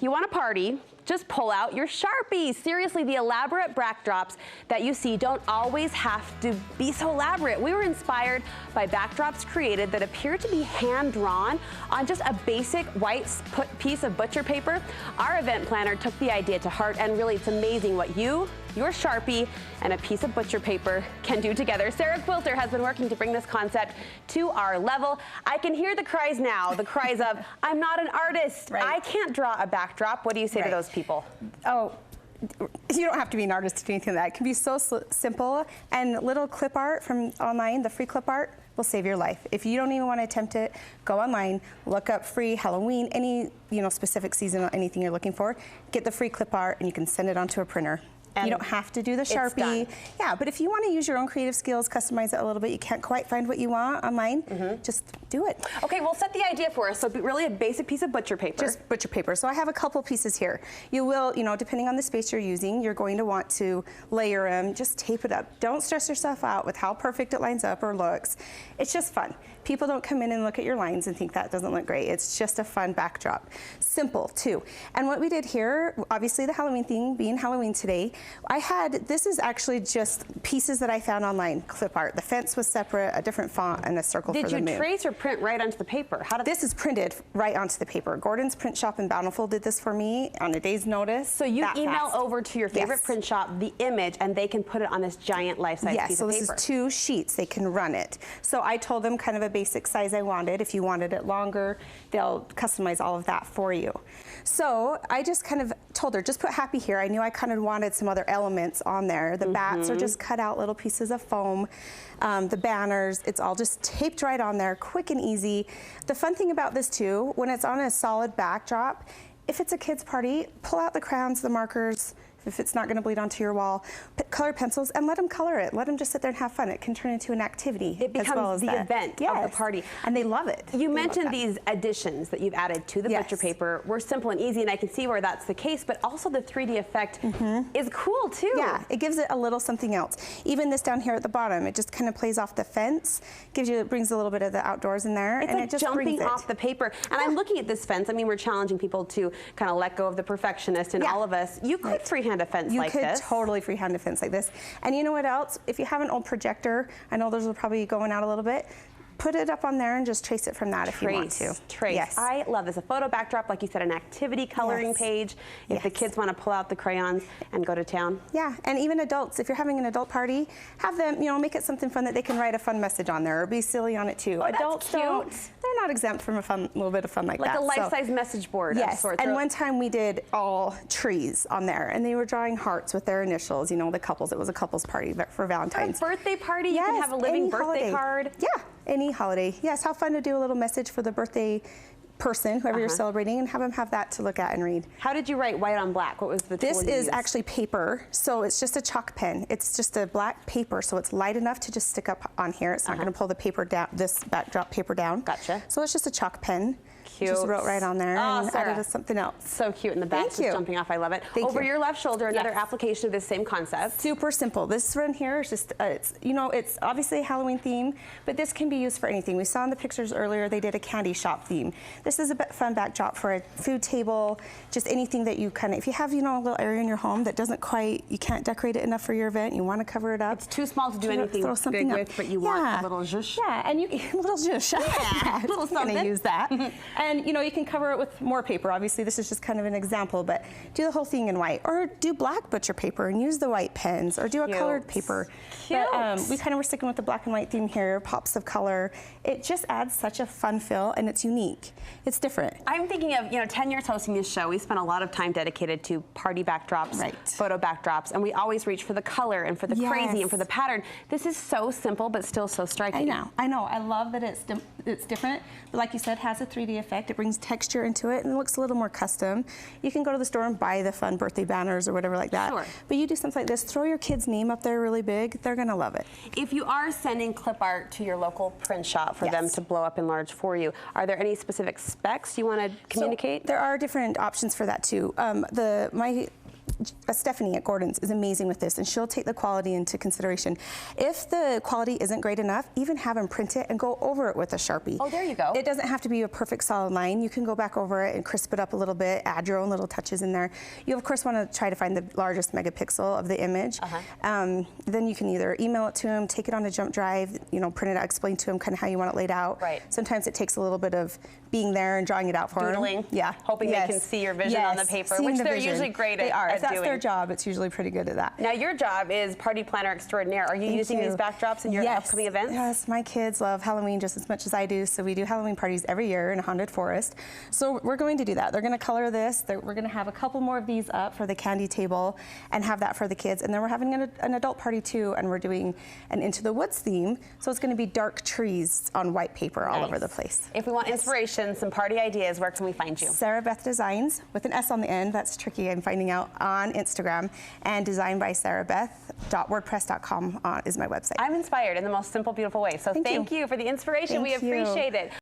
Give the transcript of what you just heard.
You want a party? Just pull out your Sharpie. Seriously, the elaborate backdrops that you see don't always have to be so elaborate. We were inspired by backdrops created that appear to be hand-drawn on just a basic white piece of butcher paper. Our event planner took the idea to heart, and really it's amazing what your Sharpie, and a piece of butcher paper can do together. Sarah Quilter has been working to bring this concept to our level. I can hear the cries now, the cries of, I'm not an artist. Right. I can't draw a backdrop. What do you say to those people? Oh, you don't have to be an artist to do anything like that. It can be so simple, and little clip art from online, the free clip art, will save your life. If you don't even want to attempt it, go online, look up free Halloween, any specific season, anything you're looking for, get the free clip art, and you can send it onto a printer. And you don't have to do the Sharpie. Yeah, but if you want to use your own creative skills, customize it a little bit, you can't quite find what you want online, just do it. Okay, well, set the idea for us. So really a basic piece of butcher paper. Just butcher paper. So I have a couple pieces here. You will, depending on the space you're using, you're going to want to layer them, just tape it up. Don't stress yourself out with how perfect it lines up or looks. It's just fun. People don't come in and look at your lines and think that doesn't look great. It's just a fun backdrop. Simple, too. And what we did here, obviously the Halloween theme being Halloween today, this is actually just pieces that I found online, clip art. The fence was separate, a different font, and a circle for the moon. Did you trace or print right onto the paper? This is printed right onto the paper. Gordon's Print Shop in Bountiful did this for me on a day's notice. So you email over to your favorite print shop the image, and they can put it on this giant life-size piece of paper. Yes, so this is 2 sheets. They can run it. So I told them kind of a basic size I wanted. If you wanted it longer, they'll customize all of that for you. So I just kind of told her, just put happy here. I knew I kind of wanted some other elements on there. The bats are just cut out little pieces of foam. The banners, it's all just taped right on there, quick and easy. The fun thing about this too, when it's on a solid backdrop, if it's a kid's party, pull out the crayons, the markers, if it's not going to bleed onto your wall, color pencils, and let them color it. Let them just sit there and have fun. It can turn into an activity. It becomes the event of the party. And they love it. You mentioned these additions that you've added to the butcher paper were simple and easy, and I can see where that's the case, but also the 3D effect is cool too. Yeah, it gives it a little something else. Even this down here at the bottom, it just kind of plays off the fence, brings a little bit of the outdoors in there. It's and like it just jumping off the paper. And I'm looking at this fence. I mean, we're challenging people to kind of let go of the perfectionist in all of us. You could freehand a fence like this. You could totally freehand a fence like this. And you know what else? If you have an old projector, I know those are probably going out a little bit, put it up on there and just trace it from that if you want to. Trace. Yes. I love this. A photo backdrop, like you said, an activity coloring page. If the kids want to pull out the crayons and go to town. Yeah, and even adults, if you're having an adult party, have them, make it something fun that they can write a fun message on there or be silly on it too. Oh, adults don't. They're not exempt from a little bit of fun like that. Like a life-size message board of sorts. And one time we did all trees on there, and they were drawing hearts with their initials, the couples. It was a couples party for Valentine's. For a birthday party, you can have a living birthday card. Yeah, any holiday. Yes, how fun to do a little message for the birthday person, whoever you're celebrating, and have them have that to look at and read. How did you write white on black? What was the tool you used? This is actually paper, so it's just a chalk pen. It's just a black paper, so it's light enough to just stick up on here. It's not going to pull the paper down, this backdrop paper down. Gotcha. So it's just a chalk pen. Cute. Just wrote right on there and added something else. So cute, and the bat's just jumping off. I love it. Over your left shoulder, another application of this same concept. Super simple. This one here is just, it's obviously a Halloween theme, but this can be used for anything. We saw in the pictures earlier, they did a candy shop theme. This is a fun backdrop for a food table, just anything that you if you have, a little area in your home that doesn't you can't decorate it enough for your event, you want to cover it up. It's too small to do anything big with, but you want a little zhuzh. Yeah, and little zhuzh. Yeah, little something. Gonna use that. And, you can cover it with more paper. Obviously, this is just kind of an example, but do the whole thing in white, or do black butcher paper and use the white pens, or do a colored paper. Cute. But, we kind of were sticking with the black and white theme here, pops of color. It just adds such a fun feel, and it's unique. It's different. I'm thinking of, 10 years hosting this show, we spent a lot of time dedicated to party backdrops, photo backdrops, and we always reach for the color and for the crazy and for the pattern. This is so simple, but still so striking. I know. I love that it's different, but like you said, has a 3D effect. It brings texture into it and it looks a little more custom. You can go to the store and buy the fun birthday banners or whatever like that. Sure. But you do something like this, throw your kid's name up there really big, they're gonna love it. If you are sending clip art to your local print shop for them to blow up and large for you, are there any specific specs you want to communicate? So there are different options for that too. My Stephanie at Gordon's is amazing with this, and she'll take the quality into consideration. If the quality isn't great enough, even have them print it and go over it with a Sharpie. Oh, there you go. It doesn't have to be a perfect solid line. You can go back over it and crisp it up a little bit, add your own little touches in there. You of course want to try to find the largest megapixel of the image. Then you can either email it to them, take it on a jump drive, you know, print it out, explain to them kind of how you want it laid out. Right. Sometimes it takes a little bit of being there and drawing it out for Doodling. them. Yeah. Hoping they can see your vision on the paper, Seeing which the they're vision. usually great They are. at If that's doing. their job, it's usually pretty good at that. Now your job is party planner extraordinaire. Are you Thank using you. these backdrops in your upcoming events? Yes, my kids love Halloween just as much as I do, so we do Halloween parties every year in a haunted forest. So we're going to do that. They're going to color this. We're going to have a couple more of these up for the candy table and have that for the kids. And then we're having an adult party too, and we're doing an Into the Woods theme. So it's going to be dark trees on white paper all over the place. If we want inspiration, some party ideas, where can we find you? Sarah Beth Designs with an S on the end. That's tricky. I'm finding out on Instagram. And designbysarahbeth.wordpress.com is my website. I'm inspired in the most simple, beautiful way. So thank you for the inspiration. We appreciate it.